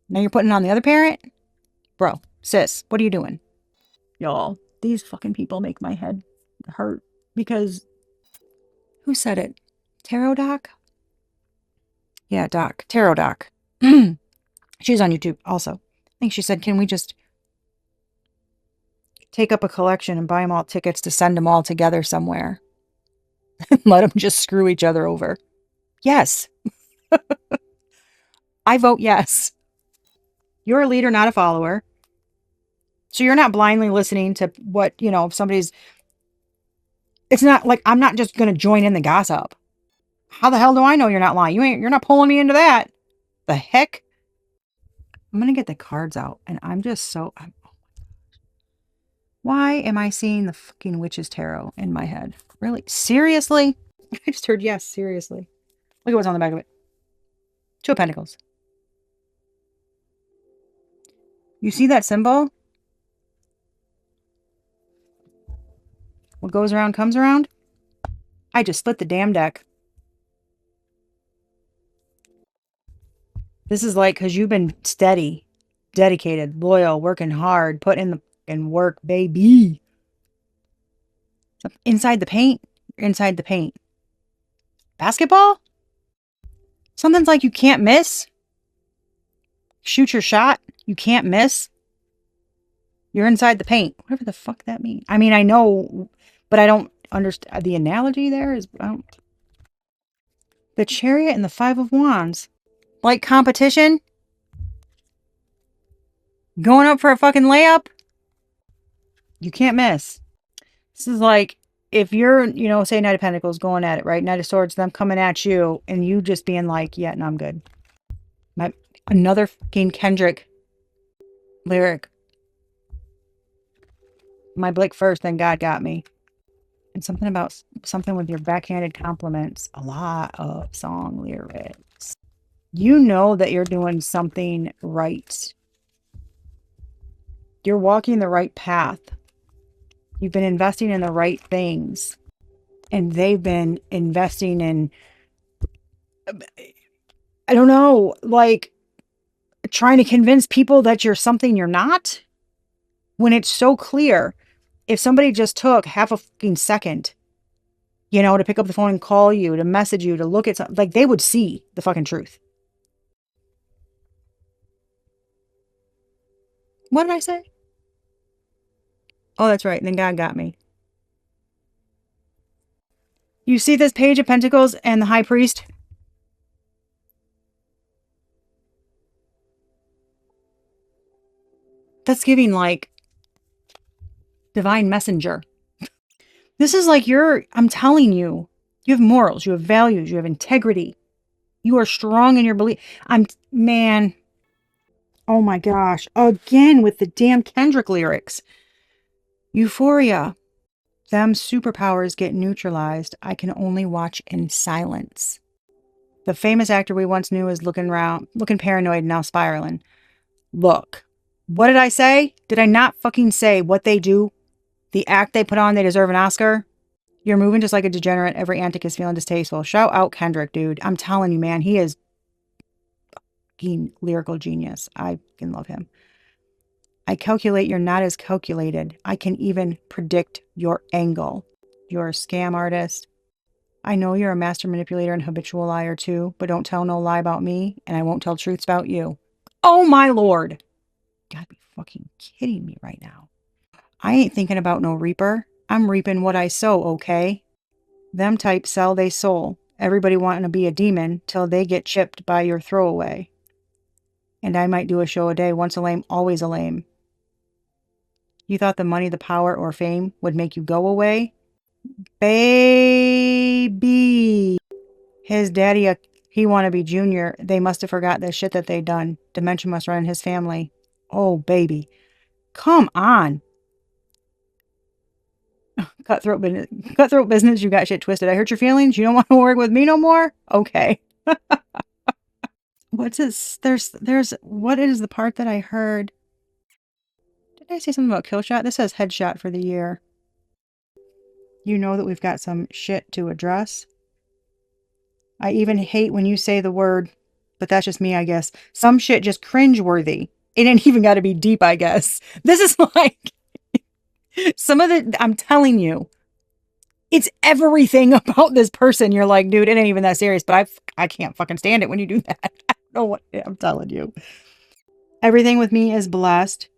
Now you're putting it on the other parent? Bro, sis, what are you doing? Y'all, these fucking people make my head hurt because who said it? Tarot Doc? Yeah, Doc. Tarot Doc. She's on YouTube also. I think she said, can we just take up a collection and buy them all tickets to send them all together somewhere? Let them just screw each other over. Yes. I vote yes. You're a leader, not a follower. So you're not blindly listening to what, if somebody's, it's not like, I'm not just going to join in the gossip. How the hell do I know you're not lying? You're not pulling me into that. The heck? I'm going to get the cards out and I'm just so, why am I seeing the fucking witch's tarot in my head? Really? Seriously? I just heard yes, seriously. Look at what's on the back of it. Two of Pentacles. You see that symbol? What goes around comes around? I just split the damn deck. This is like, because you've been steady, dedicated, loyal, working hard, putting in work, baby. Inside the paint? Inside the paint. Basketball? Something's like you can't miss. Shoot your shot. You can't miss. You're inside the paint. Whatever the fuck that means. I mean, I know, but I don't understand. The analogy there is, the Chariot and the Five of Wands. Like competition? Going up for a fucking layup? You can't miss. This is like, if you're, say Knight of Pentacles going at it, right? Knight of Swords, them coming at you, and you just being like, yeah, no, I'm good. Another fucking Kendrick lyric. My Blake first, then God got me. And something about something with your backhanded compliments. A lot of song lyrics. You know that you're doing something right. You're walking the right path. You've been investing in the right things. And they've been investing in, I don't know, like trying to convince people that you're something you're not. When it's so clear, if somebody just took half a fucking second, to pick up the phone and call you, to message you, to look at something, like they would see the fucking truth. What did I say? Oh, that's right. And then God got me. You see this Page of Pentacles and the High Priest? That's giving like Divine messenger. This is like I'm telling you, you have morals, you have values, you have integrity. You are strong in your belief. Man, oh my gosh. Again with the damn Kendrick lyrics. Euphoria. Them superpowers get neutralized. I can only watch in silence. The famous actor we once knew is looking paranoid, now spiraling. Look, what did I say? Did I not fucking say what they do? The act they put on, they deserve an Oscar? You're moving just like a degenerate. Every antic is feeling distasteful. Shout out Kendrick, dude. I'm telling you, man, he is fucking lyrical genius. I can love him. I calculate you're not as calculated. I can even predict your angle. You're a scam artist. I know you're a master manipulator and habitual liar too, but don't tell no lie about me, and I won't tell truths about you. Oh my lord. You gotta be fucking kidding me right now. I ain't thinking about no reaper. I'm reaping what I sow, okay? Them types sell they soul. Everybody wanting to be a demon till they get chipped by your throwaway. And I might do a show a day, once a lame, always a lame. You thought the money, the power, or fame would make you go away? Baby. His daddy, he want to be junior. They must have forgot the shit that they done. Dementia must run in his family. Oh, baby. Come on. Cutthroat business, you got shit twisted. I hurt your feelings? You don't want to work with me no more? Okay. What's this? What is the part that I heard? Did I say something about kill shot? This says headshot for the year. You know that we've got some shit to address. I even hate when you say the word, but that's just me, I guess. Some shit just cringeworthy. It ain't even got to be deep, I guess. This is like some of the, I'm telling you, it's everything about this person. You're like, dude, it ain't even that serious, but I can't fucking stand it when you do that. I don't know what I'm telling you. Everything with me is blessed.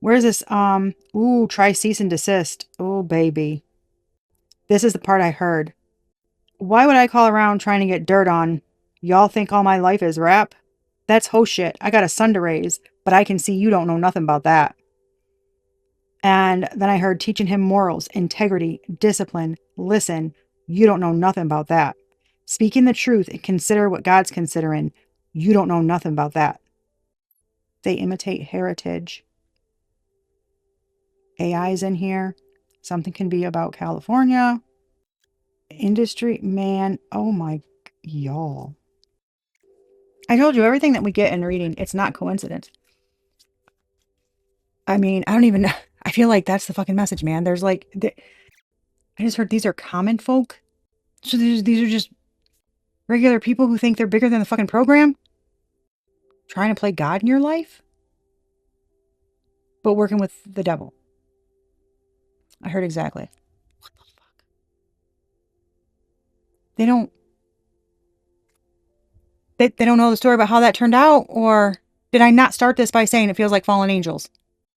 Where's this? Try cease and desist. Oh, baby. This is the part I heard. Why would I call around trying to get dirt on? Y'all think all my life is rap? That's ho shit. I got a son to raise, but I can see you don't know nothing about that. And then I heard teaching him morals, integrity, discipline. Listen, you don't know nothing about that. Speaking the truth and consider what God's considering. You don't know nothing about that. They imitate heritage. AI's in here. Something can be about California. Industry, man. Oh my, y'all. I told you everything that we get in reading, it's not coincidence. I mean, I don't even know. I feel like that's the fucking message, man. There's like, I just heard these are common folk. So these are just regular people who think they're bigger than the fucking program. Trying to play God in your life, but working with the devil. I heard exactly. What the fuck? They don't, they don't know the story about how that turned out, or did I not start this by saying it feels like fallen angels?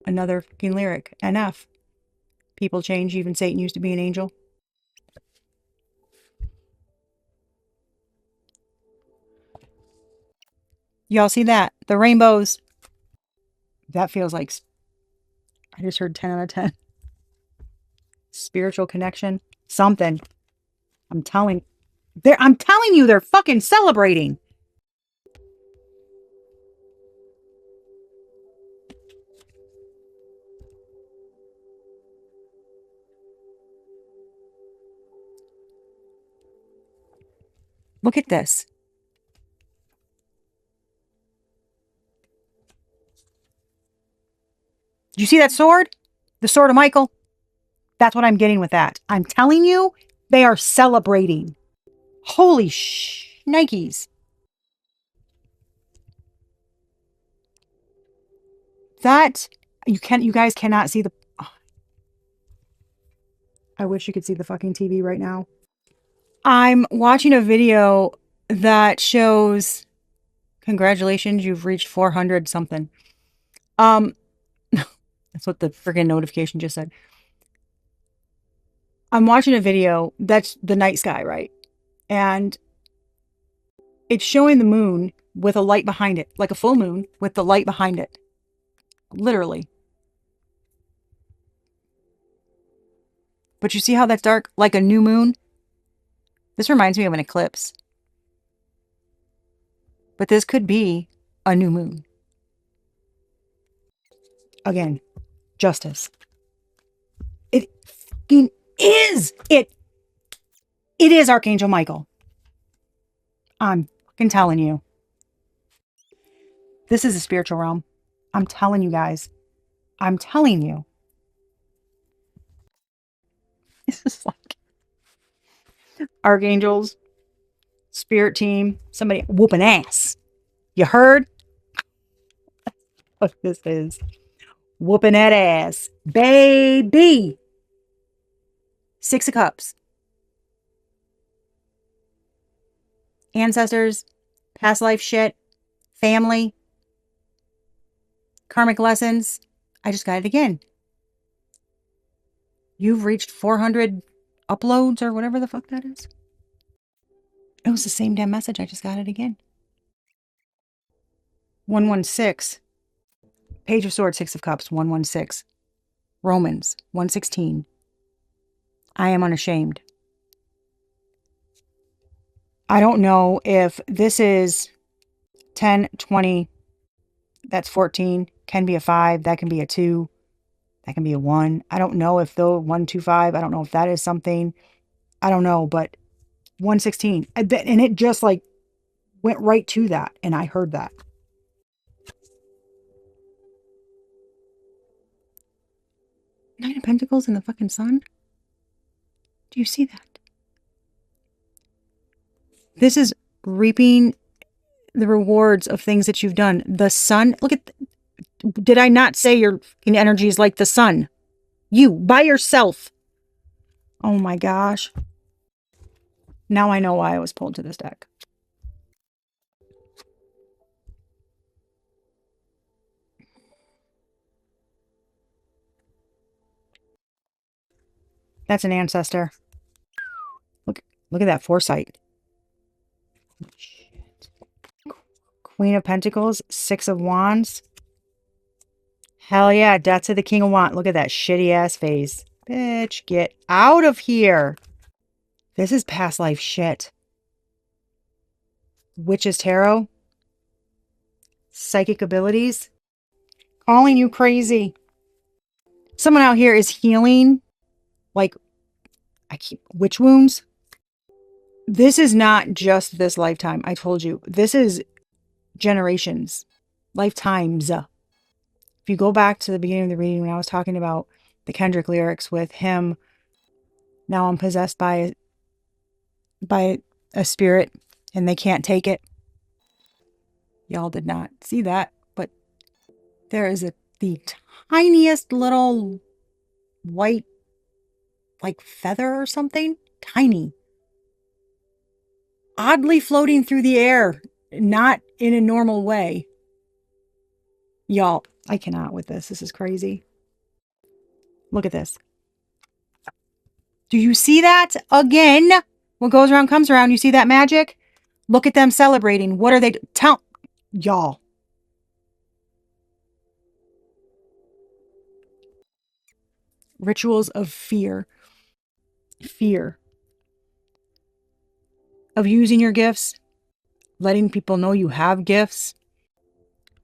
Another fucking lyric. NF. People change, even Satan used to be an angel. Y'all see that? The rainbows. That feels like, I just heard 10 out of 10. Spiritual connection. Something. I'm telling you, they're fucking celebrating. Look at this. Did you see that sword? The sword of Michael? That's what I'm getting with that. I'm telling you, they are celebrating. Holy Nikes. That you guys cannot see the, I wish you could see the fucking TV right now. I'm watching a video that shows, congratulations, you've reached 400 something. That's what the friggin' notification just said. I'm watching a video that's the night sky, right? And it's showing the moon with a light behind it, like a full moon with the light behind it. Literally. But you see how that's dark? Like a new moon? This reminds me of an eclipse. But this could be a new moon. Again, justice. It fucking is. It is Archangel Michael. I'm fucking telling you. This is a spiritual realm. I'm telling you guys. I'm telling you. This is like archangels, spirit team, somebody whooping ass. You heard what this is? Whooping that ass. Baby. Six of Cups. Ancestors, past life shit, family, karmic lessons. I just got it again. You've reached 400 uploads or whatever the fuck that is. It was the same damn message. I just got it again. 116. Page of Swords, Six of Cups, 116. Romans, 116. I am unashamed. I don't know if this is 10, 20, that's 14, can be a 5, that can be a 2, that can be a 1. I don't know if though 125, I don't know if that is something. I don't know, but 116. And it just like went right to that, and I heard that. Nine of Pentacles and the fucking sun? Do you see that? This is reaping the rewards of things that you've done. The sun, look at, did I not say your energy is like the sun? You, by yourself. Oh my gosh. Now I know why I was pulled to this deck. That's an ancestor. Look at that foresight. Shit. Queen of Pentacles, Six of Wands. Hell yeah, Death to the King of Wands. Look at that shitty ass face. Bitch, get out of here. This is past life shit. Witch's Tarot. Psychic abilities. Calling you crazy. Someone out here is healing, like, witch wounds. This is not just this lifetime. I told you. This is generations. Lifetimes. If you go back to the beginning of the reading when I was talking about the Kendrick lyrics with him, now I'm possessed by a spirit and they can't take it. Y'all did not see that, but there is the tiniest little white, like feather or something. Tiny. Oddly floating through the air. Not in a normal way. Y'all, I cannot with this. This is crazy. Look at this. Do you see that? Again, what goes around comes around. You see that magic? Look at them celebrating. What are they? Tell y'all. Rituals of fear. Fear. Of using your gifts. Letting people know you have gifts.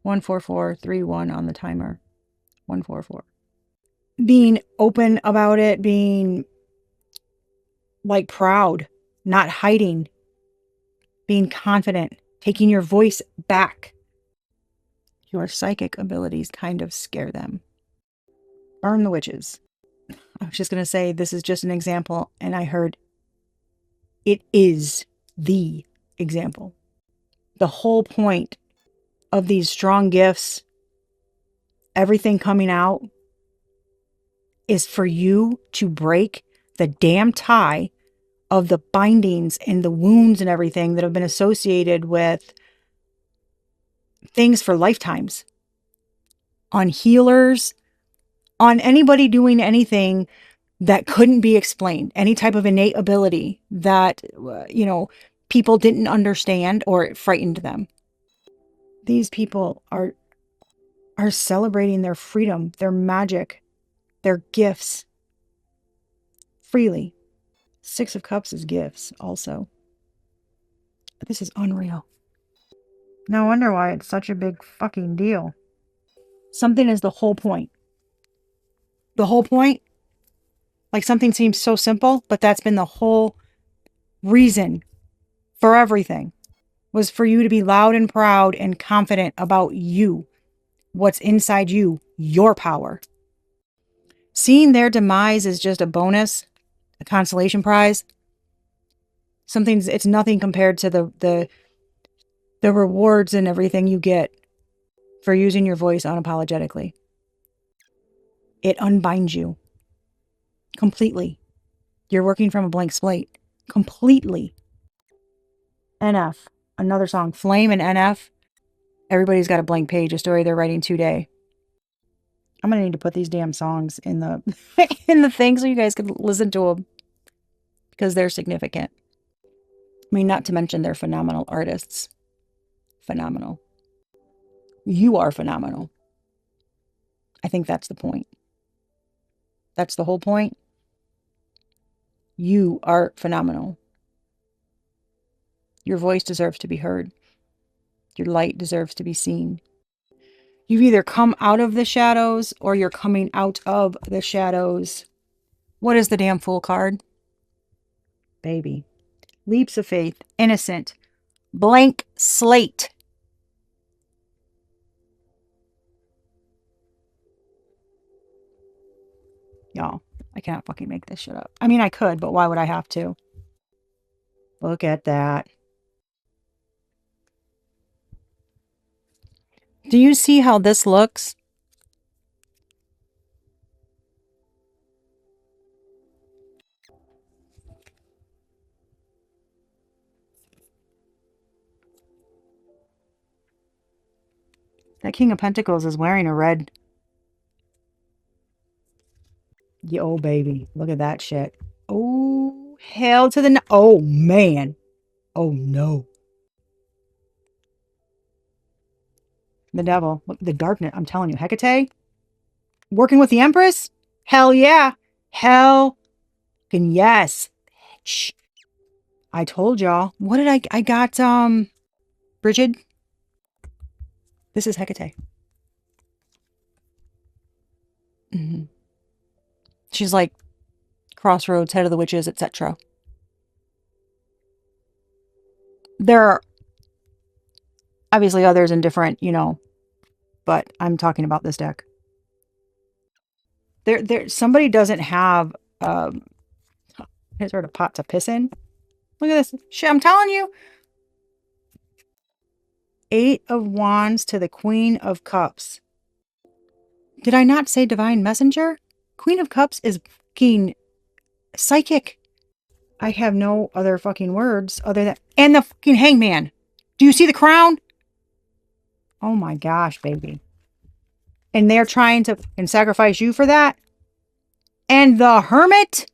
14431 on the timer. 144. Being open about it. Being like proud. Not hiding. Being confident. Taking your voice back. Your psychic abilities kind of scare them. Burn the witches. I was just going to say this is just an example, and I heard it is the example. The whole point of these strong gifts, everything coming out, is for you to break the damn tie of the bindings and the wounds and everything that have been associated with things for lifetimes. On healers, on anybody doing anything that couldn't be explained, any type of innate ability that, people didn't understand or it frightened them. These people are celebrating their freedom, their magic, their gifts. freely. Six of Cups is gifts also. This is unreal. No wonder why it's such a big fucking deal. Something is the whole point. The whole point, like something seems so simple, but that's been the whole reason for everything, was for you to be loud and proud and confident about you, what's inside you, your power. Seeing their demise is just a bonus, a consolation prize. It's nothing compared to the rewards and everything you get for using your voice unapologetically. It unbinds you completely. You're working from a blank slate completely. NF, another song, Flame and NF. Everybody's got a blank page, a story they're writing today. I'm gonna need to put these damn songs in the in the thing so you guys can listen to them because they're significant. I mean, not to mention they're phenomenal artists. Phenomenal. You are phenomenal. I think that's the point. That's the whole point. You are phenomenal. Your voice deserves to be heard. Your light deserves to be seen. You've either come out of the shadows or you're coming out of the shadows. What is the damn Fool card? Baby. Leaps of faith. Innocent. Blank slate. Y'all, I cannot fucking make this shit up. I mean, I could, but why would I have to? Look at that. Do you see how this looks? That King of Pentacles is wearing a red. Yo, baby. Look at that shit. Oh, hell to the no. Oh, man. Oh, no. The devil. Look, the darkness. I'm telling you. Hecate? Working with the Empress? Hell yeah. Hell. Yes. Shh. I told y'all. What did I got, Bridget? This is Hecate. Mm-hmm. She's like Crossroads, Head of the Witches, etc. There are obviously others in different, but I'm talking about this deck. Somebody doesn't have his sort of pot to piss in. Look at this. Shit, I'm telling you. 8 of Wands to the Queen of Cups. Did I not say Divine Messenger? Queen of Cups is fucking psychic. I have no other fucking words other than... And the fucking Hangman. Do you see the crown? Oh my gosh, baby. And they're trying to sacrifice you for that? And the Hermit?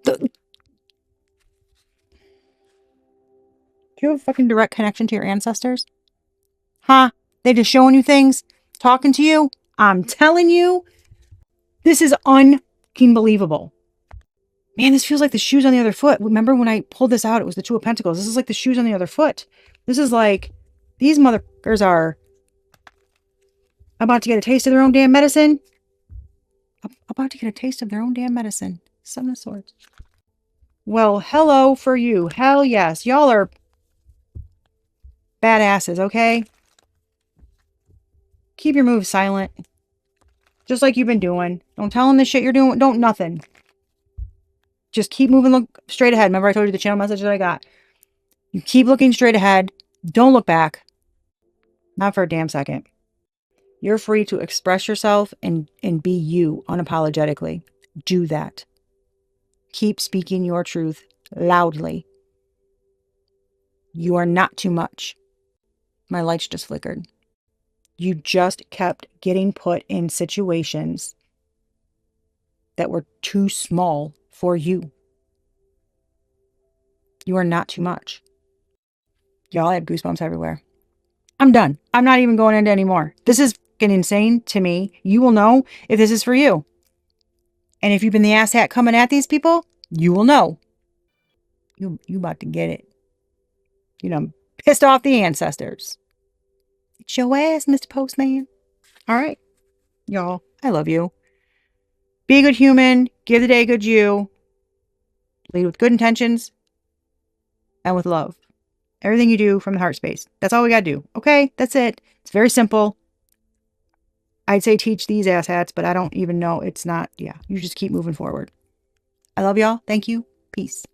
Do you have a fucking direct connection to your ancestors? Huh? They just showing you things? Talking to you? I'm telling you, this is unbelievable. Man, this feels like the shoes on the other foot. Remember when I pulled this out, it was the Two of Pentacles. This is like the shoes on the other foot. This is like, these motherfuckers are about to get a taste of their own damn medicine. About to get a taste of their own damn medicine. Seven of Swords. Well, hello for you. Hell yes. Y'all are badasses, okay? Keep your moves silent. Just like you've been doing. Don't tell them the shit you're doing. Don't nothing. Just keep moving, look straight ahead. Remember I told you the channel message that I got. You keep looking straight ahead. Don't look back. Not for a damn second. You're free to express yourself and be you unapologetically. Do that. Keep speaking your truth loudly. You are not too much. My lights just flickered. You just kept getting put in situations that were too small for you. You are not too much. Y'all, I have goosebumps everywhere. I'm done. I'm not even going into anymore. This is fucking insane to me. You will know if this is for you. And if you've been the asshat coming at these people, you will know. You about to get it. You know, pissed off the ancestors. It's your ass, Mr. Postman. All right, y'all. I love you. Be a good human. Give the day a good you. Lead with good intentions and with love. Everything you do from the heart space. That's all we got to do. Okay? That's it. It's very simple. I'd say teach these asshats, but I don't even know. It's not. Yeah. You just keep moving forward. I love y'all. Thank you. Peace.